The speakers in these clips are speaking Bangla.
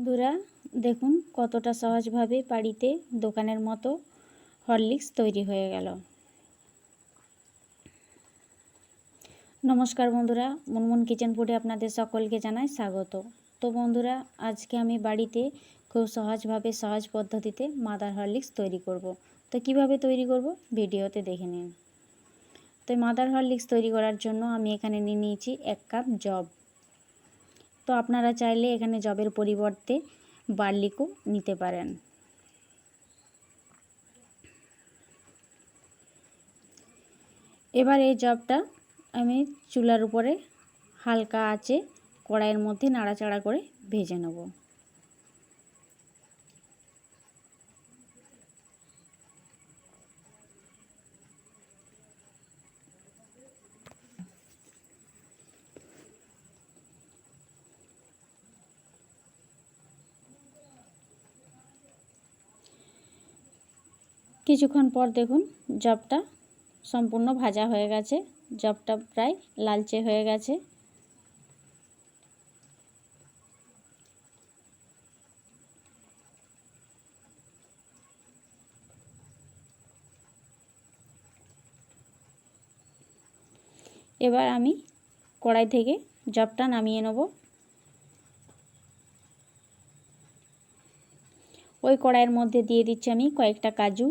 বন্ধুরা দেখুন কতটা সহজভাবে বাড়িতে দোকানের মতো হরলিক্স তৈরি হয়ে গেল। নমস্কার বন্ধুরা, মুনমুন কিচেন ফুডে আপনাদের সকলকে জানাই স্বাগত। তো বন্ধুরা, আজকে আমি বাড়িতে খুব সহজভাবে সহজ পদ্ধতিতে মাদার হরলিক্স তৈরি করব। তো কিভাবে তৈরি করব ভিডিওতে দেখে নিন। তো মাদার হরলিক্স তৈরি করার জন্য আমি এখানে নিয়ে নিয়েছি 1 কাপ জব। তো আপনারা চাইলে এখানে জবের পরিবর্তে বার্লিকও নিতে পারেন। এবার এই জবটা আমি চুলার উপরে হালকা আঁচে কড়াইয়ের মধ্যে নাড়াচাড়া করে ভেজে নেব। কিছুক্ষণ পর দেখুন জবটা সম্পূর্ণ ভাজা হয়ে গেছে, জবটা প্রায় লালচে হয়ে গেছে। এবার আমি কড়াই থেকে জবটা নামিয়ে নেব। ওই কড়াইয়ের মধ্যে দিয়ে দিচ্ছি আমি কয়েকটা কাজু,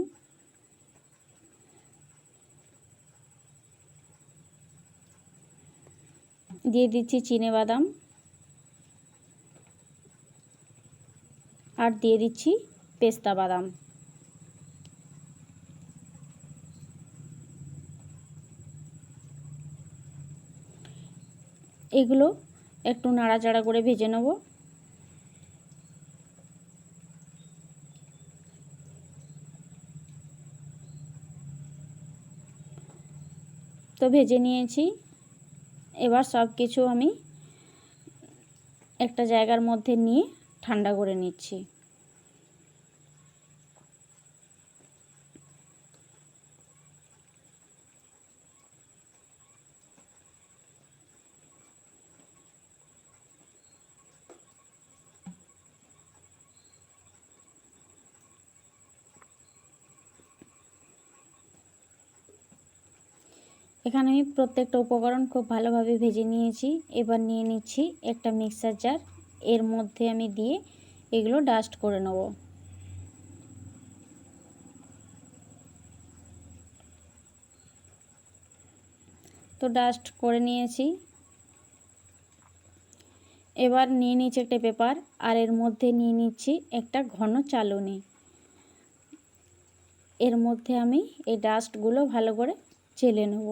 দিয়ে দিচ্ছি চিনেবাদাম, আর দিয়ে দিচ্ছি পেস্তা বাদাম। এগুলো একটু নাড়াচাড়া করে ভেজে নেব। তো ভেজে নিয়েছি। এবার সব কিছু আমি একটা জায়গার মধ্যে নিয়ে ঠান্ডা করে নিচ্ছি। এখানে আমি প্রত্যেকটা উপকরণ খুব ভালোভাবে ভেজে নিয়েছি। এবার নিয়ে নিচ্ছি একটা মিক্সার জার, এর মধ্যে আমি দিয়ে এগুলো ডাস্ট করে নেব। তো ডাস্ট করে নিয়েছি। এবার নিয়ে নিচ্ছি একটা পেপার, আর এর মধ্যে নিয়ে নিচ্ছি একটা ঘন চালনি। এর মধ্যে আমি এই ডাস্টগুলো ভালো করে চেলে নেব।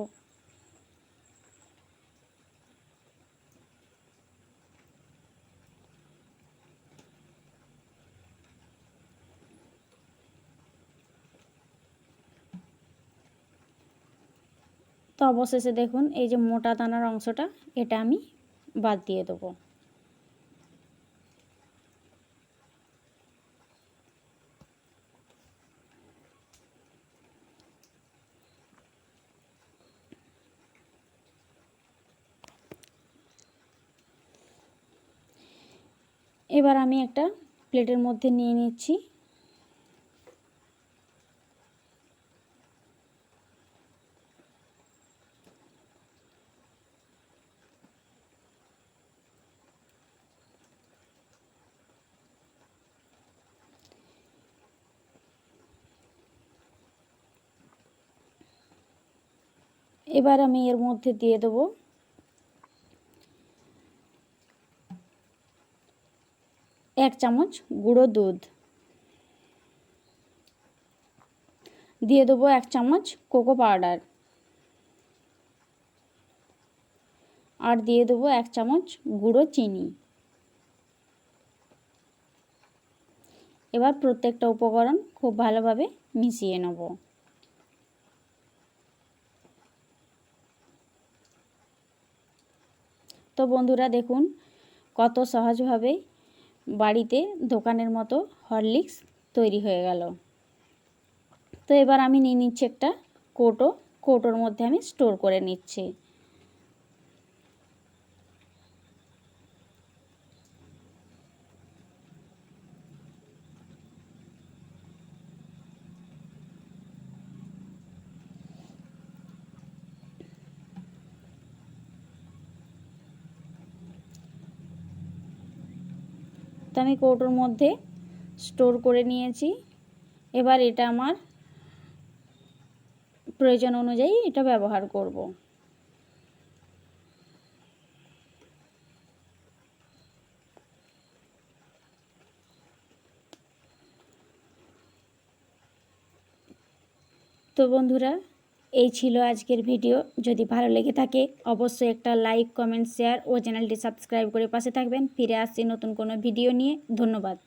তো অবশেষে দেখুন এই যে মোটা দানার অংশটা, এটা আমি বাদ দিয়ে দেবো। এবার আমি একটা প্লেটের মধ্যে নিয়ে নিচ্ছি। এবার আমি এর মধ্যে দিয়ে দেবো 1 চামচ গুঁড়ো দুধ, দিয়ে দেবো 1 চামচ কোকো পাউডার, আর দিয়ে দেবো 1 চামচ গুঁড়ো চিনি। এবার প্রত্যেকটা উপকরণ খুব ভালোভাবে মিশিয়ে নেব। তো বন্ধুরা দেখুন কত সহজভাবে বাড়িতে দোকানের মতো হরলিক্স তৈরি হয়ে গেল। তো এবার আমি নিয়ে নিচ্ছি একটা কৌটোর মধ্যে আমি স্টোর করে নিচ্ছি। তো আমি কৌটোর মধ্যে স্টোর করে নিয়েছি। এবার এটা আমার প্রয়োজন অনুযায়ী এটা ব্যবহার করব। তো বন্ধুরা, এই ছিল আজকের ভিডিও। যদি ভালো লেগে থাকে অবশ্যই একটা লাইক, কমেন্ট, শেয়ার ও চ্যানেলটি সাবস্ক্রাইব করে পাশে থাকবেন। ফিরে আসছি নতুন কোনো ভিডিও নিয়ে। ধন্যবাদ।